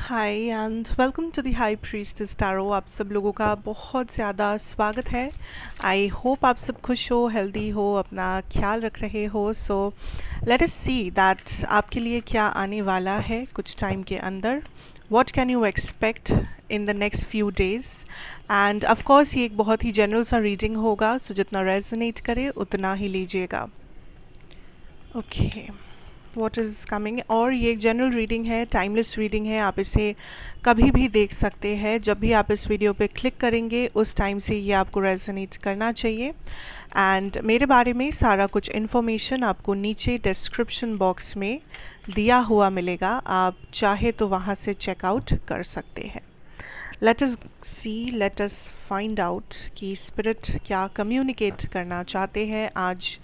Hi and welcome to the high priestess tarot. आप सब लोगों का बहुत ज़्यादा स्वागत है। आई होप आप सब खुश हो, हेल्दी हो, अपना ख्याल रख रहे हो। So let us see that आपके लिए क्या आने वाला है कुछ टाइम के अंदर। What can you expect in the next few days. End of course ये एक बहुत ही जनरल सा रीडिंग होगा, सो जितना रेजोनेट करे उतना ही लीजिएगा। Okay, what is coming. और ये एक जनरल रीडिंग है, टाइमलेस रीडिंग है। आप इसे कभी भी देख सकते हैं। जब भी आप इस वीडियो पे क्लिक करेंगे उस टाइम से ये आपको रेजोनेट करना चाहिए। एंड मेरे बारे में सारा कुछ इन्फॉर्मेशन आपको नीचे डिस्क्रिप्शन बॉक्स में दिया हुआ मिलेगा। आप चाहे तो वहाँ से चेकआउट कर सकते हैं। लेट अस सी, लेट अस फाइंड आउट कि स्पिरिट क्या कम्युनिकेट करना चाहते हैं आज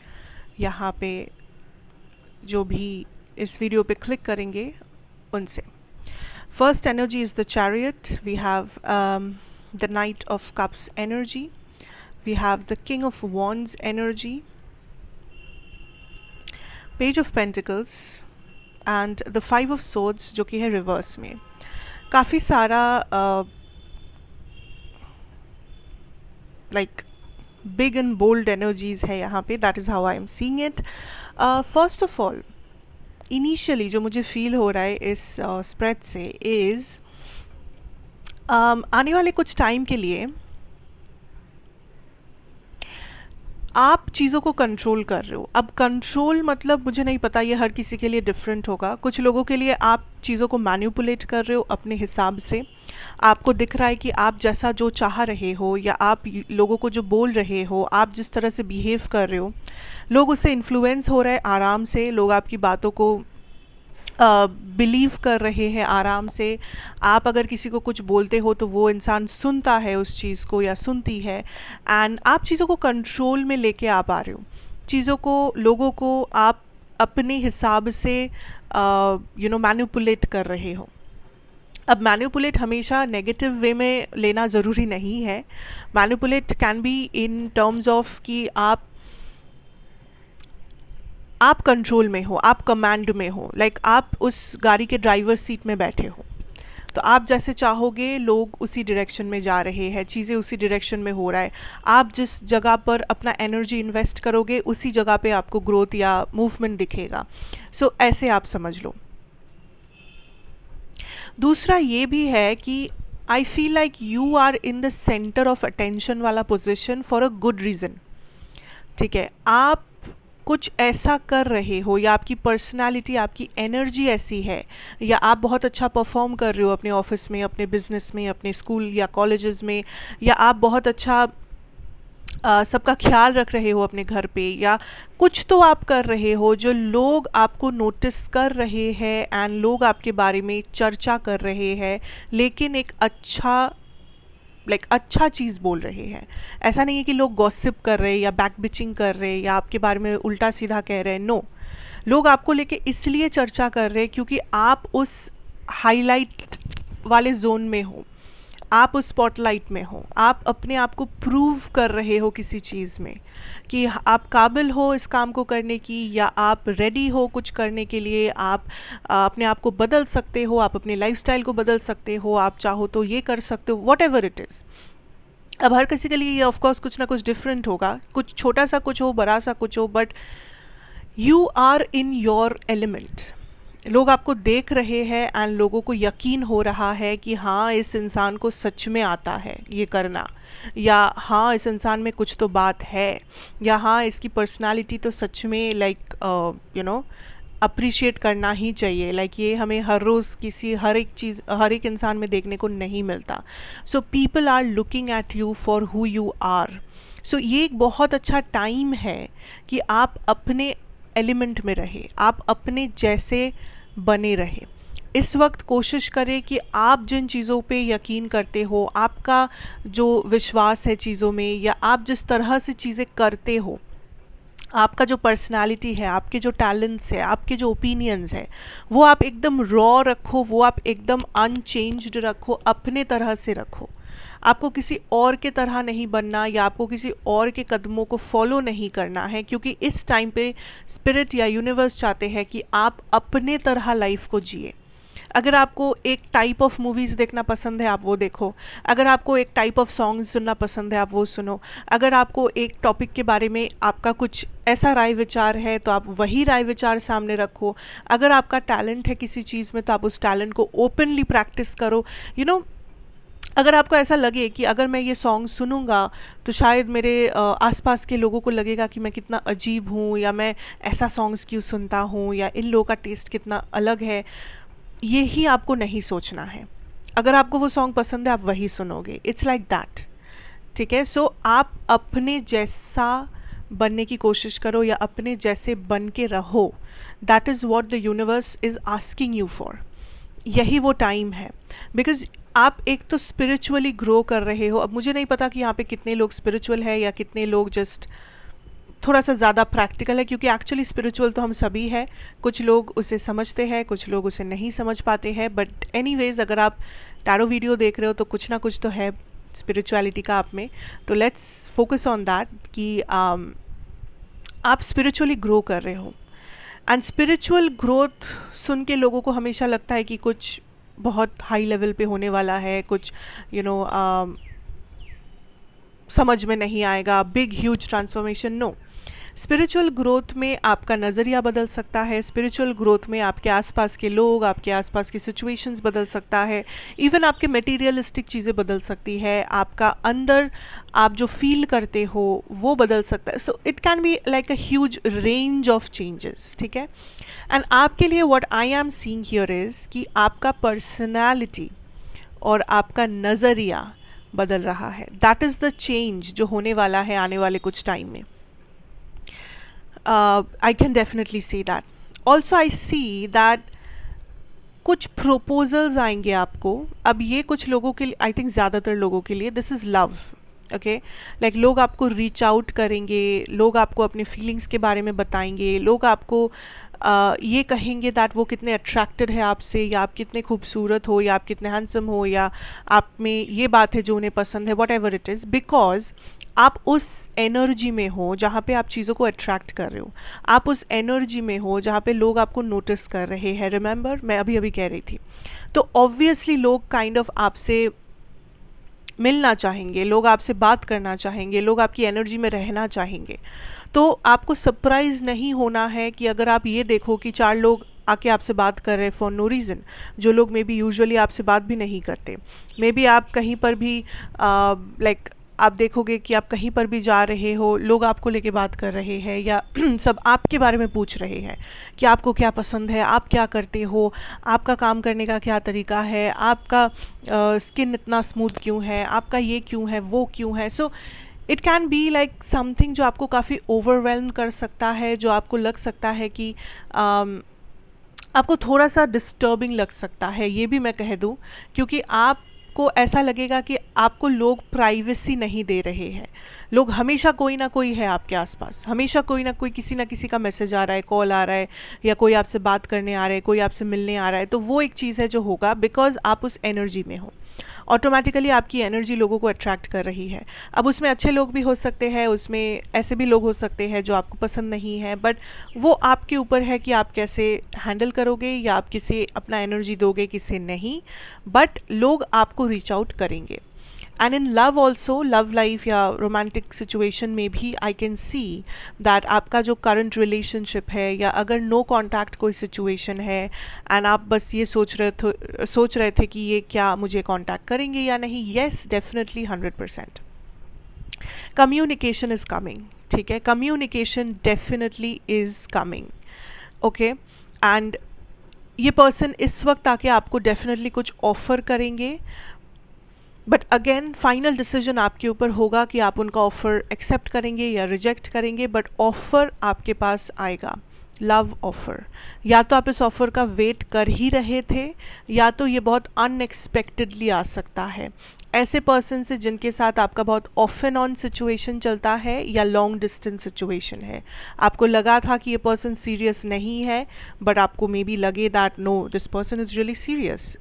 यहाँ पे जो भी इस वीडियो पे क्लिक करेंगे उनसे। First energy is the chariot. We have the knight of cups energy, we have the king of wands energy, page of pentacles and the five of swords जो कि है रिवर्स में। काफ़ी सारा like big and bold energies है यहाँ पे। That is how I am seeing it. First of all initially जो मुझे फील हो रहा है इस स्प्रेड से इज़ आने वाले कुछ टाइम के लिए आप चीज़ों को कंट्रोल कर रहे हो। अब कंट्रोल मतलब मुझे नहीं पता, ये हर किसी के लिए डिफरेंट होगा। कुछ लोगों के लिए आप चीज़ों को मैनिपुलेट कर रहे हो अपने हिसाब से। आपको दिख रहा है कि आप जैसा जो चाह रहे हो या आप लोगों को जो बोल रहे हो, आप जिस तरह से बिहेव कर रहे हो, लोग उससे इन्फ्लुएंस हो रहे हैं आराम से। लोग आपकी बातों को बिलीव कर रहे हैं आराम से। आप अगर किसी को कुछ बोलते हो तो वो इंसान सुनता है उस चीज़ को या सुनती है। एंड आप चीज़ों को कंट्रोल में लेके आ पा रहे हो। चीज़ों को, लोगों को आप अपने हिसाब से मैनिपुलेट कर रहे हो। अब मैनिपुलेट हमेशा नेगेटिव वे में लेना ज़रूरी नहीं है। Manipulate can be in terms of कि आप कंट्रोल में हो, आप कमांड में हो। लाइक आप उस गाड़ी के ड्राइवर सीट में बैठे हो, तो आप जैसे चाहोगे लोग उसी डायरेक्शन में जा रहे हैं, चीज़ें उसी डायरेक्शन में हो रहा है। आप जिस जगह पर अपना एनर्जी इन्वेस्ट करोगे उसी जगह पे आपको ग्रोथ या मूवमेंट दिखेगा। सो ऐसे आप समझ लो। दूसरा ये भी है कि I feel like you are in the centre of attention वाला position for a good reason. ठीक है, आप कुछ ऐसा कर रहे हो या आपकी पर्सनालिटी, आपकी एनर्जी ऐसी है, या आप बहुत अच्छा परफॉर्म कर रहे हो अपने ऑफिस में, अपने बिजनेस में, अपने स्कूल या कॉलेजेस में, या आप बहुत अच्छा सबका ख्याल रख रहे हो अपने घर पे, या कुछ तो आप कर रहे हो जो लोग आपको नोटिस कर रहे हैं एंड लोग आपके बारे में चर्चा कर रहे हैं, लेकिन एक अच्छा चीज़ बोल रहे हैं। ऐसा नहीं है कि लोग गॉसिप कर रहे हैं या बैक बिचिंग कर रहे हैं या आपके बारे में उल्टा सीधा कह रहे हैं। नो, लोग आपको लेके इसलिए चर्चा कर रहे हैं क्योंकि आप उस हाईलाइट वाले जोन में हो, आप उस स्पॉटलाइट में हो। आप अपने आप को प्रूव कर रहे हो किसी चीज़ में कि आप काबिल हो इस काम को करने की, या आप रेडी हो कुछ करने के लिए। आप अपने आप को बदल सकते हो, आप अपने लाइफस्टाइल को बदल सकते हो, आप चाहो तो ये कर सकते हो, वॉट एवर इट इज़। अब हर किसी के लिए ये ऑफकोर्स कुछ ना कुछ डिफरेंट होगा, कुछ छोटा सा कुछ हो, बड़ा सा कुछ हो, but you are in your element. लोग आपको देख रहे हैं एंड लोगों को यकीन हो रहा है कि हाँ इस इंसान को सच में आता है ये करना, या हाँ इस इंसान में कुछ तो बात है, या हाँ इसकी पर्सनालिटी तो सच में लाइक अप्रिशिएट करना ही चाहिए। लाइक ये हमें हर रोज़ हर एक चीज़, हर एक इंसान में देखने को नहीं मिलता। So people are looking at you for who you are. So ये एक बहुत अच्छा टाइम है कि आप अपने एलिमेंट में रहे, आप अपने जैसे बने रहे। इस वक्त कोशिश करें कि आप जिन चीज़ों पे यकीन करते हो, आपका जो विश्वास है चीज़ों में, या आप जिस तरह से चीज़ें करते हो, आपका जो पर्सनालिटी है, आपके जो टैलेंट्स है, आपके जो ओपिनियंस है, वो आप एकदम रॉ रखो, वो आप एकदम अनचेंज्ड रखो, अपने तरह से रखो। आपको किसी और के तरह नहीं बनना, या आपको किसी और के कदमों को फॉलो नहीं करना है, क्योंकि इस टाइम पे स्पिरिट या यूनिवर्स चाहते हैं कि आप अपने तरह लाइफ को जिए। अगर आपको एक टाइप ऑफ मूवीज़ देखना पसंद है आप वो देखो, अगर आपको एक टाइप ऑफ सॉन्ग्स सुनना पसंद है आप वो सुनो, अगर आपको एक टॉपिक के बारे में आपका कुछ ऐसा राय विचार है तो आप वही राय विचार सामने रखो, अगर आपका टैलेंट है किसी चीज़ में तो आप उस टैलेंट को ओपनली प्रैक्टिस करो। यू नो, अगर आपको ऐसा लगे कि अगर मैं ये सॉन्ग सुनूंगा तो शायद मेरे आसपास के लोगों को लगेगा कि मैं कितना अजीब हूँ, या मैं ऐसा सॉन्ग्स क्यों सुनता हूँ, या इन लोगों का टेस्ट कितना अलग है, ये ही आपको नहीं सोचना है। अगर आपको वो सॉन्ग पसंद है आप वही सुनोगे, इट्स लाइक दैट। ठीक है, सो आप अपने जैसा बनने की कोशिश करो या अपने जैसे बन के रहो। That is what the universe is asking you for. यही वो टाइम है, बिकॉज आप एक तो स्पिरिचुअली ग्रो कर रहे हो। अब मुझे नहीं पता कि यहाँ पे कितने लोग स्पिरिचुअल है या कितने लोग जस्ट थोड़ा सा ज़्यादा प्रैक्टिकल है, क्योंकि एक्चुअली स्पिरिचुअल तो हम सभी हैं। कुछ लोग उसे समझते हैं, कुछ लोग उसे नहीं समझ पाते हैं, बट एनीवेज अगर आप टैरो वीडियो देख रहे हो तो कुछ ना कुछ तो है स्पिरिचुअलिटी का आप में। तो लेट्स फोकस ऑन दैट कि आप स्पिरिचुअली ग्रो कर रहे हो। एंड स्पिरिचुअल ग्रोथ सुन के लोगों को हमेशा लगता है कि कुछ बहुत हाई लेवल पे होने वाला है, कुछ समझ में नहीं आएगा, big huge transformation. No, spiritual growth में आपका नज़रिया बदल सकता है, स्पिरिचुअल ग्रोथ में आपके आसपास के लोग, आपके आसपास की सिचुएशंस बदल सकता है, इवन आपके मटेरियलिस्टिक चीज़ें बदल सकती है, आपका अंदर आप जो फील करते हो वो बदल सकता है। So it can be like a huge range of changes. ठीक है, एंड आपके लिए what I am seeing here is कि आपका पर्सनैलिटी और आपका नज़रिया बदल रहा है। दैट इज़ द चेंज जो होने वाला है आने वाले कुछ टाइम में। I can definitely see that. Also I see that कुछ proposals आएंगे आपको। अब ये कुछ लोगों के लिए, आई थिंक ज़्यादातर लोगों के लिए this is love. Okay, like लोग आपको रीच आउट करेंगे, लोग आपको अपने फीलिंग्स के बारे में बताएंगे, लोग आपको ये कहेंगे दैट वो कितने अट्रैक्टेड है आपसे, या आप कितने खूबसूरत हो, या आप कितने हैंडसम हो, या आप में ये बात है जो उन्हें पसंद है, what ever it is, because आप उस एनर्जी में हो जहाँ पे आप चीज़ों को अट्रैक्ट कर रहे हो, आप उस एनर्जी में हो जहाँ पे लोग आपको नोटिस कर रहे हैं। रिमेंबर मैं अभी अभी कह रही थी, तो ऑब्वियसली लोग काइंड ऑफ आपसे मिलना चाहेंगे, लोग आपसे बात करना चाहेंगे, लोग आपकी एनर्जी में रहना चाहेंगे। तो आपको सरप्राइज़ नहीं होना है कि अगर आप ये देखो कि 4 लोग आके आपसे बात कर रहे हैं फॉर नो रीज़न, जो लोग मे बी यूजुअली आपसे बात भी नहीं करते। मे बी आप कहीं पर भी लाइक आप देखोगे कि आप कहीं पर भी जा रहे हो, लोग आपको लेके बात कर रहे हैं, या सब आपके बारे में पूछ रहे हैं कि आपको क्या पसंद है, आप क्या करते हो, आपका काम करने का क्या तरीका है, आपका स्किन इतना स्मूथ क्यों है, आपका ये क्यों है, वो क्यों है। So it can be like something जो आपको काफ़ी ओवरवेल्म कर सकता है, जो आपको लग सकता है कि आपको थोड़ा सा डिस्टर्बिंग लग सकता है, ये भी मैं कह दूँ, क्योंकि आपको ऐसा लगेगा कि आपको लोग प्राइवेसी नहीं दे रहे हैं। लोग हमेशा कोई ना कोई है आपके आसपास, हमेशा कोई ना कोई, किसी ना किसी का मैसेज आ रहा है, कॉल आ रहा है, या कोई आपसे बात करने आ रहा है, कोई आपसे मिलने आ रहा है। तो वो एक चीज़ है जो होगा, बिकॉज आप उस एनर्जी में हो, ऑटोमेटिकली आपकी एनर्जी लोगों को अट्रैक्ट कर रही है। अब उसमें अच्छे लोग भी हो सकते हैं, उसमें ऐसे भी लोग हो सकते हैं जो आपको पसंद नहीं है, बट वो आपके ऊपर है कि आप कैसे हैंडल करोगे, या आप किसे अपना एनर्जी दोगे, किसे नहीं, बट लोग आपको रीच आउट करेंगे। And in love also, love life या रोमांटिक सिचुएशन में भी आई कैन सी दैट आपका जो करंट रिलेशनशिप है, या अगर नो कॉन्टैक्ट कोई सिचुएशन है एंड आप बस ये सोच रहे थे कि ये क्या मुझे कॉन्टैक्ट करेंगे या नहीं, yes definitely 100%। Communication is coming. ठीक है, communication definitely is coming. Okay, and ये पर्सन इस वक्त आके आपको डेफिनेटली कुछ ऑफ़र करेंगे, बट अगेन फाइनल डिसीजन आपके ऊपर होगा कि आप उनका ऑफ़र एक्सेप्ट करेंगे या रिजेक्ट करेंगे, बट ऑफ़र आपके पास आएगा, लव ऑफ़र। या तो आप इस ऑफ़र का वेट कर ही रहे थे, या तो ये बहुत अनएक्सपेक्टेडली आ सकता है। ऐसे पर्सन से जिनके साथ आपका बहुत ऑफ एंड ऑन सिचुएशन चलता है, या लॉन्ग डिस्टेंस सिचुएशन है, आपको लगा था कि ये पर्सन सीरियस नहीं है, बट आपको मे बी लगे that no this person is really serious,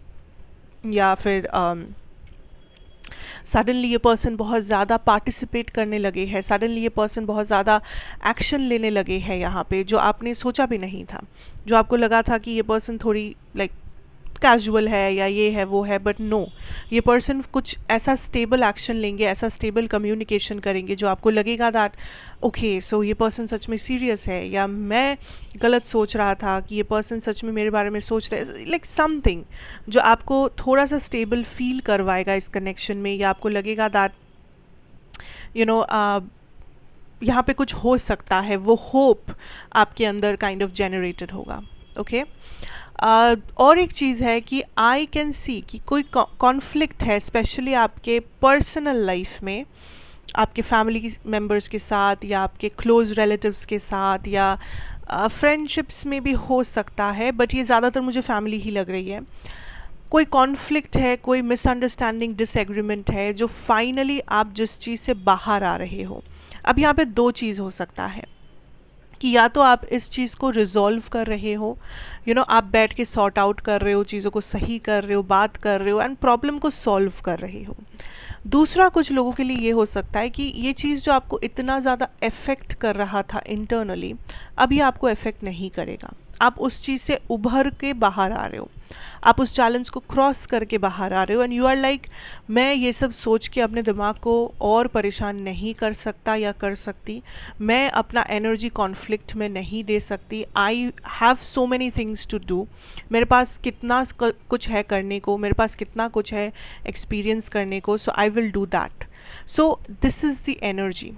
या फिर सडनली ये पर्सन बहुत ज़्यादा पार्टिसिपेट करने लगे हैं, सडनली ये पर्सन बहुत ज़्यादा एक्शन लेने लगे हैं यहाँ पे, जो आपने सोचा भी नहीं था, जो आपको लगा था कि ये पर्सन थोड़ी लाइक कैजुअल है या ये है वो है, बट नो, ये पर्सन कुछ ऐसा स्टेबल एक्शन लेंगे, ऐसा स्टेबल कम्युनिकेशन करेंगे जो आपको लगेगा दैट ओके सो ये पर्सन सच में सीरियस है, या मैं गलत सोच रहा था कि ये पर्सन सच में मेरे बारे में सोच रहा है, लाइक समथिंग जो आपको थोड़ा सा स्टेबल फील करवाएगा इस कनेक्शन में, या आपको लगेगा दैट यू नो यहाँ पे कुछ हो सकता है, वो होप आपके अंदर काइंड ऑफ जनरेटेड होगा। ओके और एक चीज़ है कि आई कैन सी कि कोई कॉन्फ्लिक्ट है स्पेशली आपके पर्सनल लाइफ में, आपके फैमिली मेम्बर्स के साथ या आपके क्लोज रिलेटिव्स के साथ, या फ्रेंडशिप्स में भी हो सकता है, बट ये ज़्यादातर मुझे फैमिली ही लग रही है। कोई कॉन्फ्लिक्ट है, कोई मिसअंडरस्टैंडिंग, डिसएग्रीमेंट है जो फाइनली आप जिस चीज़ से बाहर आ रहे हो। अब यहाँ पे दो चीज़ हो सकता है कि या तो आप इस चीज़ को रिजॉल्व कर रहे हो, आप बैठ के सॉर्ट आउट कर रहे हो, चीज़ों को सही कर रहे हो, बात कर रहे हो एंड प्रॉब्लम को सॉल्व कर रहे हो। दूसरा कुछ लोगों के लिए ये हो सकता है कि ये चीज़ जो आपको इतना ज़्यादा इफ़ेक्ट कर रहा था इंटरनली, अब ये आपको इफ़ेक्ट नहीं करेगा। आप उस चीज़ से उभर के बाहर आ रहे हो, आप उस चैलेंज को क्रॉस करके बाहर आ रहे हो एंड यू आर लाइक मैं ये सब सोच के अपने दिमाग को और परेशान नहीं कर सकता या कर सकती, मैं अपना एनर्जी कॉन्फ्लिक्ट में नहीं दे सकती, I have so many things to do, मेरे पास कितना कुछ है करने को, मेरे पास कितना कुछ है एक्सपीरियंस करने को, so I will do that. So this is the energy.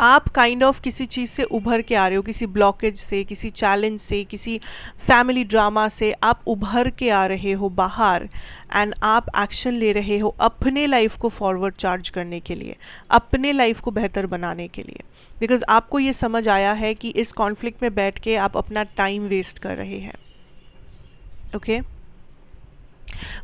आप काइंड ऑफ किसी चीज़ से उभर के आ रहे हो, किसी ब्लॉकेज से, किसी चैलेंज से, किसी फैमिली ड्रामा से आप उभर के आ रहे हो बाहर एंड आप एक्शन ले रहे हो अपने लाइफ को फॉरवर्ड चार्ज करने के लिए, अपने लाइफ को बेहतर बनाने के लिए, बिकॉज आपको ये समझ आया है कि इस कॉन्फ्लिक्ट में बैठ के आप अपना टाइम वेस्ट कर रहे हैं। ओके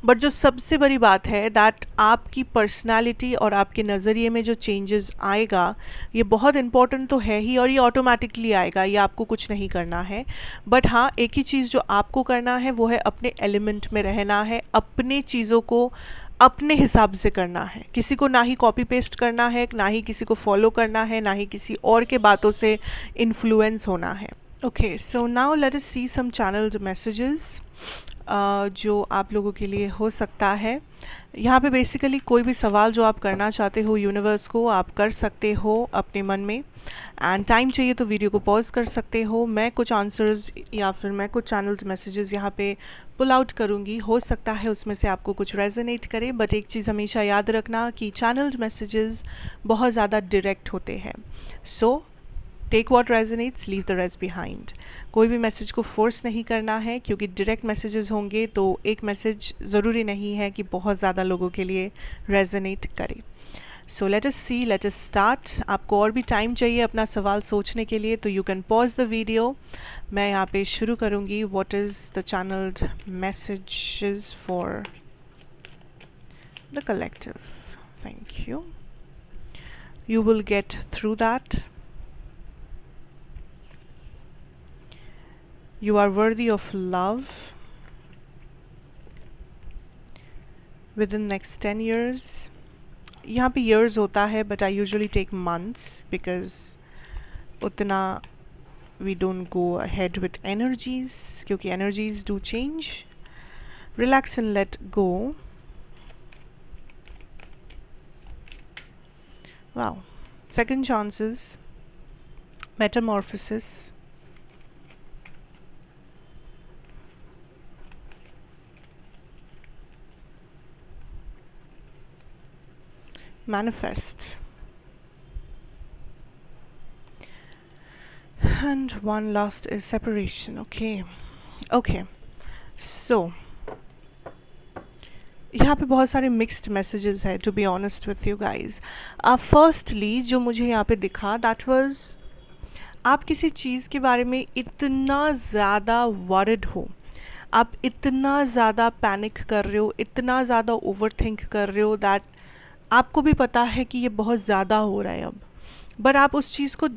बट जो सबसे बड़ी बात है दैट आपकी पर्सनालिटी और आपके नज़रिए में जो चेंजेस आएगा ये बहुत इम्पॉर्टेंट तो है ही, और ये ऑटोमेटिकली आएगा, ये आपको कुछ नहीं करना है। बट हाँ, एक ही चीज़ जो आपको करना है वो है अपने एलिमेंट में रहना है, अपने चीज़ों को अपने हिसाब से करना है, किसी को ना ही कॉपी पेस्ट करना है, ना ही किसी को फॉलो करना है, ना ही किसी और के बातों से इन्फ्लुएंस होना है। Okay so now let us see some channelled messages जो आप लोगों के लिए हो सकता है। यहाँ पे बेसिकली कोई भी सवाल जो आप करना चाहते हो यूनिवर्स को आप कर सकते हो अपने मन में, एंड टाइम चाहिए तो वीडियो को पॉज कर सकते हो। मैं कुछ आंसर्स या फिर मैं कुछ चैनल्ड मैसेजेस यहाँ पे पुल आउट करूँगी, हो सकता है उसमें से आपको कुछ रेजोनेट करे, बट एक चीज़ हमेशा याद रखना कि चैनल्ड मैसेजेस बहुत ज़्यादा डायरेक्ट होते हैं। So take what resonates, leave the rest behind. कोई भी मैसेज को फोर्स नहीं करना है, क्योंकि डायरेक्ट मैसेजेस होंगे तो एक मैसेज ज़रूरी नहीं है कि बहुत ज़्यादा लोगों के लिए रेजोनेट करे। सो लेट अस सी, लेट अस स्टार्ट। आपको और भी टाइम चाहिए अपना सवाल सोचने के लिए तो you can pause the video. मैं यहाँ पे शुरू करूँगी। What is the channelled messages for the collective. Thank you, you will get through that. You are worthy of love within next 10 years. यहाँ पे years होता है but I usually take months because उतना we don't go ahead with energies, क्योंकि energies do change. Relax and let go. Wow. Second chances, metamorphosis, manifest, and one last is separation. Okay so यहाँ पे बहुत सारे mixed messages है to be honest with you guys. Firstly जो मुझे यहाँ पे दिखा दैट वाज आप किसी चीज़ के बारे में इतना ज़्यादा वरिड हो, आप इतना ज़्यादा पैनिक कर रहे हो, इतना ज़्यादा ओवर थिंक कर रहे हो दैट आपको भी पता है कि ये बहुत ज़्यादा हो रहा है अब, बट आप उस चीज़ को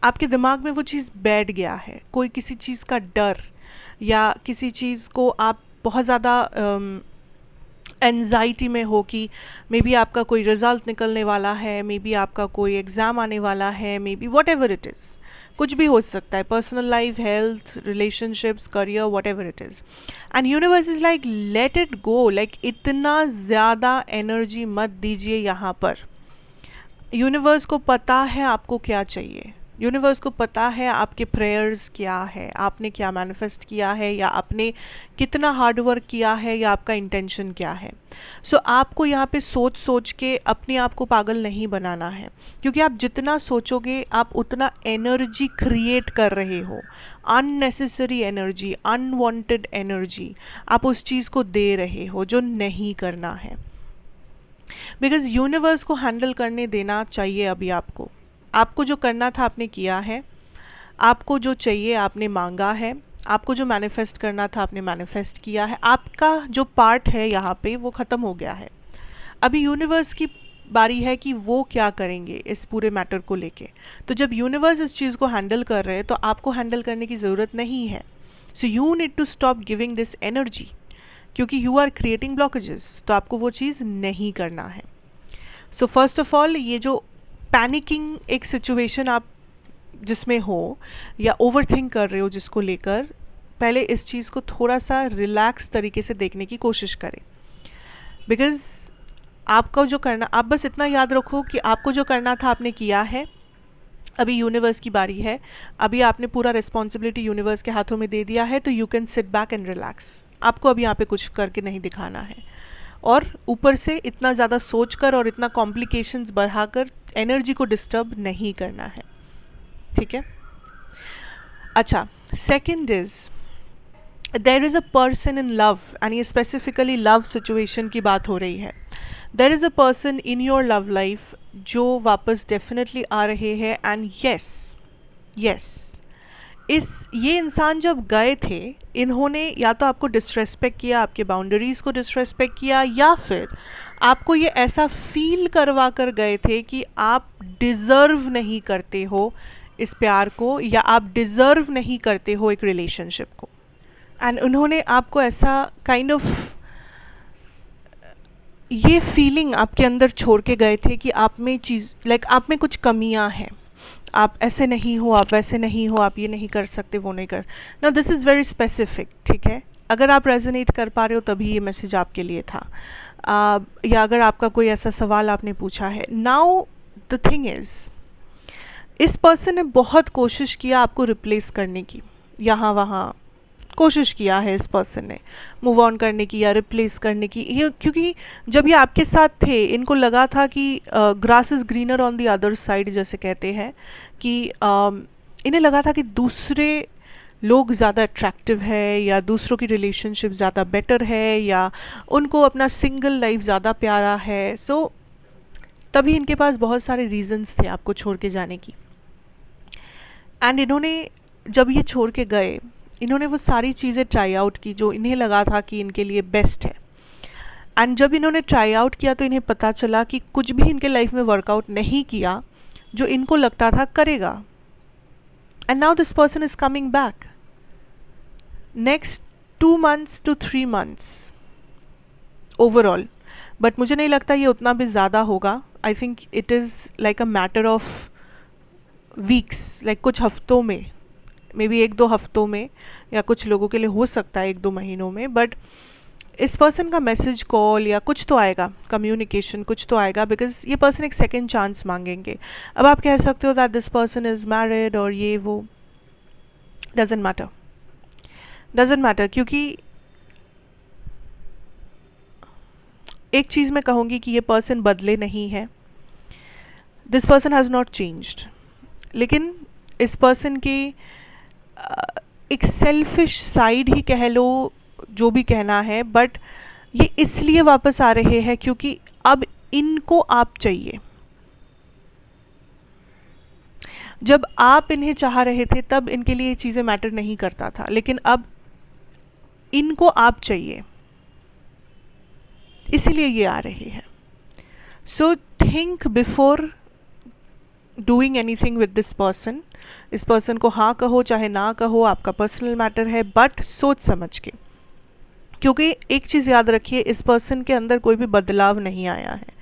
आपके दिमाग में वो चीज़ बैठ गया है, कोई किसी चीज़ का डर या किसी चीज़ को आप बहुत ज़्यादा एंजाइटी में हो कि मे बी आपका कोई रिज़ल्ट निकलने वाला है, मे बी आपका कोई एग्ज़ाम आने वाला है, may be what ever it is, कुछ भी हो सकता है, personal life, health, relationships, career, what ever it is. And universe is like let it go, like इतना ज़्यादा एनर्जी मत दीजिए यहाँ पर। यूनिवर्स को पता है आपको क्या चाहिए, यूनिवर्स को पता है आपके प्रेयर्स क्या है, आपने क्या मैनिफेस्ट किया है, या आपने कितना हार्ड वर्क किया है, या आपका इंटेंशन क्या है। सो आपको यहाँ पे सोच सोच के अपने आप को पागल नहीं बनाना है, क्योंकि आप जितना सोचोगे आप उतना एनर्जी क्रिएट कर रहे हो, अननेसेसरी एनर्जी, अनवांटेड एनर्जी आप उस चीज़ को दे रहे हो जो नहीं करना है। बिकॉज यूनिवर्स को हैंडल करने देना चाहिए अभी आपको। आपको जो करना था आपने किया है, आपको जो चाहिए आपने मांगा है, आपको जो मैनिफेस्ट करना था आपने मैनिफेस्ट किया है, आपका जो पार्ट है यहाँ पे वो ख़त्म हो गया है। अभी यूनिवर्स की बारी है कि वो क्या करेंगे इस पूरे मैटर को लेके। तो जब यूनिवर्स इस चीज़ को हैंडल कर रहे हैं तो आपको हैंडल करने की ज़रूरत नहीं है। So you need to stop giving this energy, क्योंकि यू आर क्रिएटिंग ब्लॉकेजेस, तो आपको वो चीज़ नहीं करना है। सो फर्स्ट ऑफ ऑल, ये जो पैनिकिंग एक सिचुएशन आप जिसमें हो या ओवर थिंक कर रहे हो जिसको लेकर, पहले इस चीज़ को थोड़ा सा रिलैक्स तरीके से देखने की कोशिश करें। बिकॉज आपका जो करना, आप बस इतना याद रखो कि आपको जो करना था आपने किया है, अभी यूनिवर्स की बारी है। अभी आपने पूरा रिस्पॉन्सिबिलिटी यूनिवर्स के हाथों में दे दिया है, तो you can sit back and relax. आपको अभी यहाँ पे कुछ करके नहीं दिखाना है, और ऊपर से इतना ज़्यादा सोचकर और इतना कॉम्प्लिकेशंस बढ़ाकर एनर्जी को डिस्टर्ब नहीं करना है, ठीक है। अच्छा, second is there is a person in love, एंड ये स्पेसिफिकली लव सिचुएशन की बात हो रही है। There is a person in your love life जो वापस डेफिनेटली आ रहे हैं, एंड यस ये इंसान जब गए थे, इन्होंने या तो आपको डिसरेस्पेक्ट किया, आपके बाउंड्रीज़ को डिसरेस्पेक्ट किया, या फिर आपको ये ऐसा फील करवा कर गए थे कि आप डिज़र्व नहीं करते हो इस प्यार को, या आप डिज़र्व नहीं करते हो एक रिलेशनशिप को। एंड उन्होंने आपको ऐसा काइंड ऑफ ये फीलिंग आपके अंदर छोड़ के गए थे कि आप में चीज़ आप में कुछ कमियां हैं, आप ऐसे नहीं हो, आप वैसे नहीं हो, आप ये नहीं कर सकते, वो नहीं कर। Now this is very specific, ठीक है। अगर आप रेजोनेट कर पा रहे हो तभी ये मैसेज आपके लिए था, या अगर आपका कोई ऐसा सवाल आपने पूछा है। नाउ द थिंग इज़, इस पर्सन ने बहुत कोशिश किया आपको रिप्लेस करने की, यहाँ वहाँ कोशिश किया है इस पर्सन ने मूव ऑन करने की या रिप्लेस करने की। ये क्योंकि जब ये आपके साथ थे, इनको लगा था कि grass is greener on the other side, जैसे कहते हैं कि इन्हें लगा था कि दूसरे लोग ज़्यादा अट्रैक्टिव है, या दूसरों की रिलेशनशिप ज़्यादा बेटर है, या उनको अपना सिंगल लाइफ ज़्यादा प्यारा है। सो तभी इनके पास बहुत सारे रीजंस थे आपको छोड़ के जाने की। एंड इन्होंने जब ये छोड़ के गए, इन्होंने वो सारी चीज़ें ट्राई आउट की जो इन्हें लगा था कि इनके लिए बेस्ट है। एंड जब इन्होंने ट्राई आउट किया तो इन्हें पता चला कि कुछ भी इनके लाइफ में वर्कआउट नहीं किया जो इनको लगता था करेगा। And now this person is coming back next 2 months to 3 months overall, but मुझे नहीं लगता ये उतना भी ज़्यादा होगा। I think it is like a matter of weeks, like कुछ हफ्तों में, मे बी 1-2 हफ्तों में, या कुछ लोगों के लिए हो सकता है 1-2 महीनों में। बट इस पर्सन का मैसेज, कॉल या कुछ तो आएगा, कम्युनिकेशन कुछ तो आएगा, बिकॉज ये पर्सन एक सेकेंड चांस मांगेंगे। अब आप कह सकते हो that this person is married और ये वो, डजेंट मैटर, क्योंकि एक चीज़ मैं कहूँगी कि ये पर्सन बदले नहीं है, this person has not changed. लेकिन इस पर्सन की एक सेल्फिश साइड ही कह लो, जो भी कहना है, बट ये इसलिए वापस आ रहे हैं क्योंकि अब इनको आप चाहिए। जब आप इन्हें चाह रहे थे तब इनके लिए ये चीज़ें मैटर नहीं करता था, लेकिन अब इनको आप चाहिए, इसीलिए ये आ रहे हैं। So think before doing anything with this person. इस पर्सन को हाँ कहो चाहे ना कहो, आपका पर्सनल मैटर है, बट सोच समझ के, क्योंकि एक चीज़ याद रखिए, इस पर्सन के अंदर कोई भी बदलाव नहीं आया है।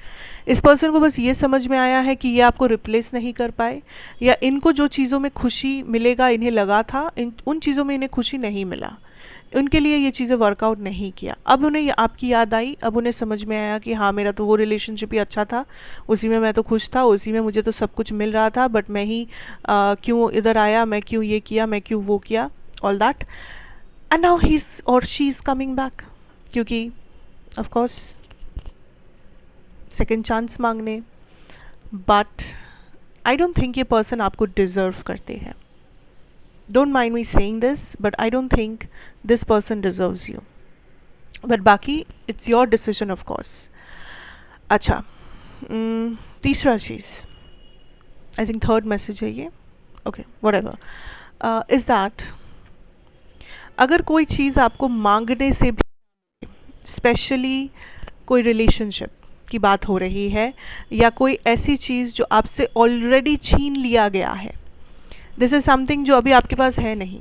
इस पर्सन को बस ये समझ में आया है कि ये आपको रिप्लेस नहीं कर पाए, या इनको जो चीज़ों में खुशी मिलेगा इन्हें लगा था, उन चीज़ों में इन्हें खुशी नहीं मिला, उनके लिए ये चीज़ें वर्कआउट नहीं किया। अब उन्हें आपकी याद आई, अब उन्हें समझ में आया कि हाँ मेरा तो वो रिलेशनशिप ही अच्छा था, उसी में मैं तो खुश था, उसी में मुझे तो सब कुछ मिल रहा था, बट मैं ही क्यों इधर आया, मैं क्यों ये किया, मैं क्यों वो किया, all that. And now he और शी इज़ कमिंग बैक, क्योंकि ऑफ कोर्स सेकेंड चांस मांगने। बट आई डोंट थिंक ये पर्सन आपको डिज़र्व करते हैं। Don't mind me saying this, but I don't think this person deserves you. But बाकी it's your decision of course. अच्छा, तीसरा चीज़, आई थिंक थर्ड मैसेज है ये, ओके व्हाटएवर, इज़ दैट अगर कोई चीज़ आपको मांगने से भी, स्पेशली कोई रिलेशनशिप की बात हो रही है, या कोई ऐसी चीज़ जो आपसे ऑलरेडी छीन लिया गया है, दिस इज़ समथिंग जो अभी आपके पास है नहीं,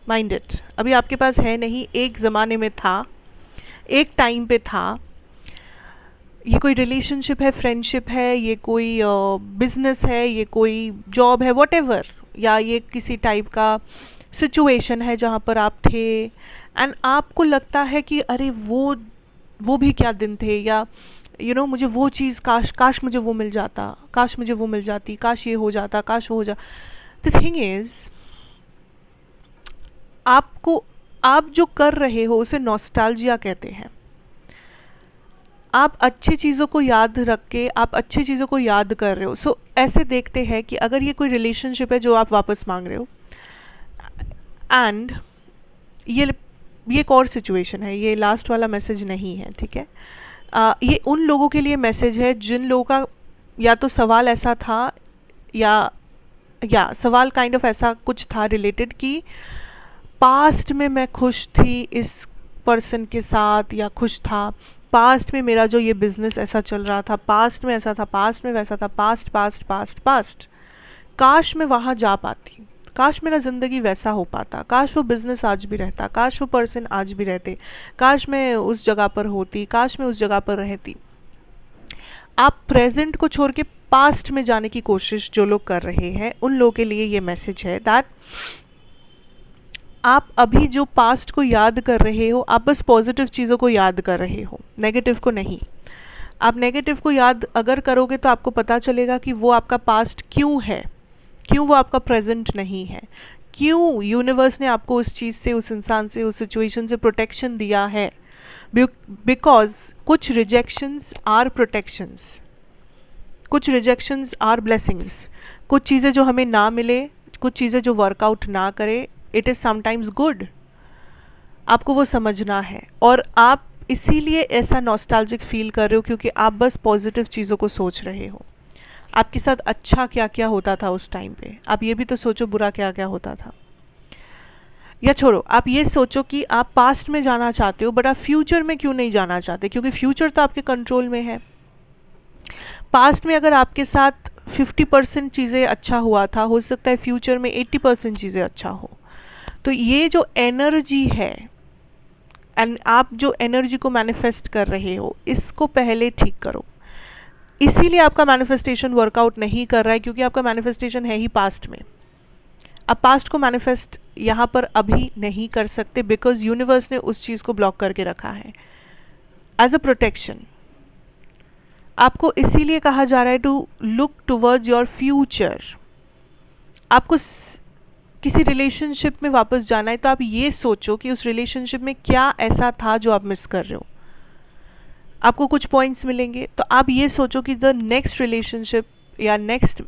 माइंड इट, अभी आपके पास है नहीं, एक ज़माने में था, एक टाइम पे था। ये कोई रिलेशनशिप है, फ्रेंडशिप है, ये कोई बिजनेस है, ये कोई जॉब है, व्हाटएवर, या ये किसी टाइप का सिचुएशन है जहाँ पर आप थे, एंड आपको लगता है कि अरे वो भी क्या दिन थे, या मुझे वो चीज़ काश मुझे वो मिल जाता, काश मुझे वो मिल जाती, काश ये हो जाता, काश वो हो जा। द थिंग इज़, आप जो कर रहे हो उसे नॉस्टैल्जिया कहते हैं। आप अच्छी चीज़ों को याद रख के आप अच्छी चीज़ों को याद कर रहे हो। सो ऐसे देखते हैं कि अगर ये कोई रिलेशनशिप है जो आप वापस मांग रहे हो, एंड ये एक और सिचुएशन है, ये लास्ट वाला मैसेज नहीं है, ठीक है। ये उन लोगों के लिए मैसेज है जिन लोगों का या तो सवाल ऐसा था, या सवाल काइंड ऑफ ऐसा कुछ था रिलेटेड कि पास्ट में मैं खुश थी इस पर्सन के साथ, या खुश था पास्ट में, मेरा जो ये बिज़नेस ऐसा चल रहा था, पास्ट में ऐसा था, पास्ट में वैसा था, पास्ट पास्ट पास्ट पास्ट, काश मैं वहाँ जा पाती, काश मेरा ज़िंदगी वैसा हो पाता, काश वो बिज़नेस आज भी रहता, काश वो पर्सन आज भी रहते, काश मैं उस जगह पर होती, काश मैं उस जगह पर रहती। आप प्रेजेंट को छोड़ के पास्ट में जाने की कोशिश जो लोग कर रहे हैं, उन लोगों के लिए ये मैसेज है दैट आप अभी जो पास्ट को याद कर रहे हो, आप बस पॉजिटिव चीज़ों को याद कर रहे हो, नेगेटिव को नहीं। आप नेगेटिव को याद अगर करोगे तो आपको पता चलेगा कि वो आपका पास्ट क्यों है, क्यों वो आपका प्रेजेंट नहीं है, क्यों यूनिवर्स ने आपको उस चीज़ से, उस इंसान से, उस सिचुएशन से प्रोटेक्शन दिया है। बिकॉज कुछ रिजेक्शंस आर प्रोटेक्शंस, कुछ रिजेक्शंस आर ब्लेसिंग्स। कुछ चीज़ें जो हमें ना मिले, कुछ चीज़ें जो वर्कआउट ना करे, इट इज़ समटाइम्स गुड। आपको वो समझना है, और आप इसीलिए ऐसा नॉस्टैल्जिक फील कर रहे हो क्योंकि आप बस पॉजिटिव चीज़ों को सोच रहे हो। आपके साथ अच्छा क्या क्या होता था उस टाइम पे, आप ये भी तो सोचो बुरा क्या क्या होता था। या छोड़ो, आप ये सोचो कि आप पास्ट में जाना चाहते हो, बट आप फ्यूचर में क्यों नहीं जाना चाहते, क्योंकि फ्यूचर तो आपके कंट्रोल में है। पास्ट में अगर आपके साथ 50% चीज़ें अच्छा हुआ था, हो सकता है फ्यूचर में 80% चीज़ें अच्छा हो। तो ये जो एनर्जी है, एंड आप जो एनर्जी को मैनिफेस्ट कर रहे हो, इसको पहले ठीक करो। इसीलिए आपका मैनिफेस्टेशन वर्कआउट नहीं कर रहा है, क्योंकि आपका मैनिफेस्टेशन है ही पास्ट में। आप पास्ट को मैनिफेस्ट यहाँ पर अभी नहीं कर सकते, बिकॉज यूनिवर्स ने उस चीज़ को ब्लॉक करके रखा है एज अ प्रोटेक्शन। आपको इसीलिए कहा जा रहा है to look towards your future. आपको किसी रिलेशनशिप में वापस जाना है तो आप ये सोचो कि उस रिलेशनशिप में क्या ऐसा था जो आप मिस कर रहे हो। आपको कुछ पॉइंट्स मिलेंगे, तो आप ये सोचो कि द नेक्स्ट रिलेशनशिप या नेक्स्ट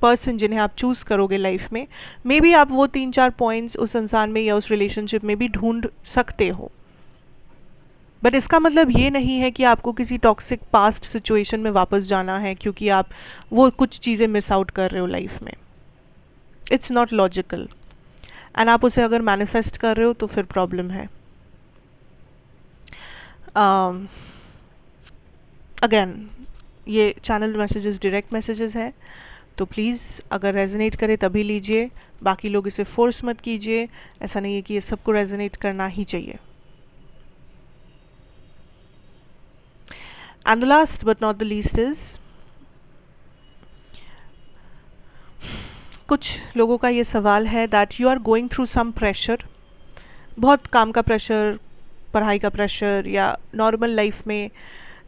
पर्सन जिन्हें आप चूज़ करोगे लाइफ में, मे बी आप वो 3-4 पॉइंट्स उस इंसान में या उस रिलेशनशिप में भी ढूंढ सकते हो। बट इसका मतलब ये नहीं है कि आपको किसी टॉक्सिक पास्ट सिचुएशन में वापस जाना है क्योंकि आप वो कुछ चीज़ें मिस आउट कर रहे हो लाइफ में। इट्स नॉट लॉजिकल, एंड आप उसे अगर मैनिफेस्ट कर रहे हो तो फिर प्रॉब्लम है। अगेन, ये चैनल मैसेजेस डायरेक्ट मैसेजेस है, तो प्लीज़ अगर रेजोनेट करे तभी लीजिए, बाकी लोग इसे फोर्स मत कीजिए। ऐसा नहीं है कि ये सबको रेजोनेट करना ही चाहिए। And the last but not the least is, कुछ लोगों का ये सवाल है that you are going through some pressure, बहुत काम का प्रेशर, पढ़ाई का प्रेशर, या नॉर्मल लाइफ में,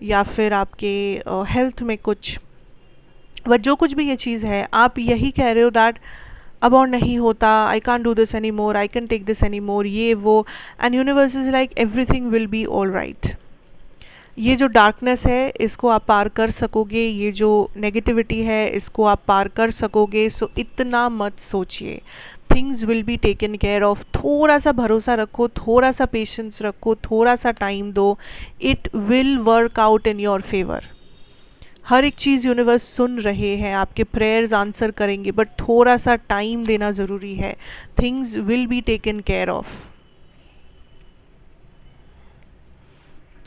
या फिर आपके हेल्थ में कुछ, बट जो कुछ भी ये चीज़ है, आप यही कह रहे हो दैट अब और नहीं होता, I can do this any more, I can take this any more, ये वो, and universe is like everything will be all right. ये जो डार्कनेस है इसको आप पार कर सकोगे, ये जो नेगेटिविटी है इसको आप पार कर सकोगे, सो इतना मत सोचिए, things will be taken care of. थोड़ा सा भरोसा रखो, थोड़ा सा पेशेंस रखो, थोड़ा सा टाइम दो, it will work out in your favour. हर एक चीज़ यूनिवर्स सुन रहे हैं, आपके प्रेयर्स आंसर करेंगे, बट थोड़ा सा टाइम देना ज़रूरी है, things will be taken care of.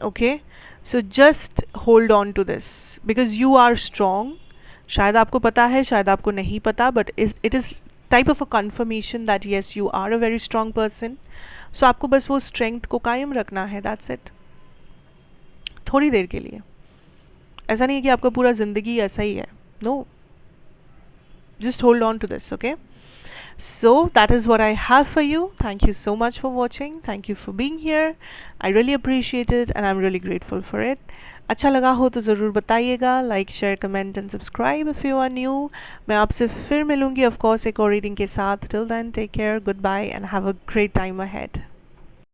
Okay, so just hold on to this because you are strong. शायद आपको पता है, शायद आपको नहीं पता, but it is type of a confirmation that yes you are a very strong person. So आपको बस वो स्ट्रेंथ को कायम रखना है, दैट्स इट, थोड़ी देर के लिए। ऐसा नहीं है कि आपका पूरा ज़िंदगी ऐसा ही है, no, just hold on to this, okay? So that is what I have for you. Thank you so much for watching, thank you for being here, I really appreciate it and I'm really grateful for it. अच्छा लगा हो तो ज़रूर बताइएगा, like share comment and subscribe if you are new. मैं आपसे फिर मिलूँगी ऑफ कोर्स एक और रीडिंग के साथ। Till then take care, goodbye and have a great time ahead.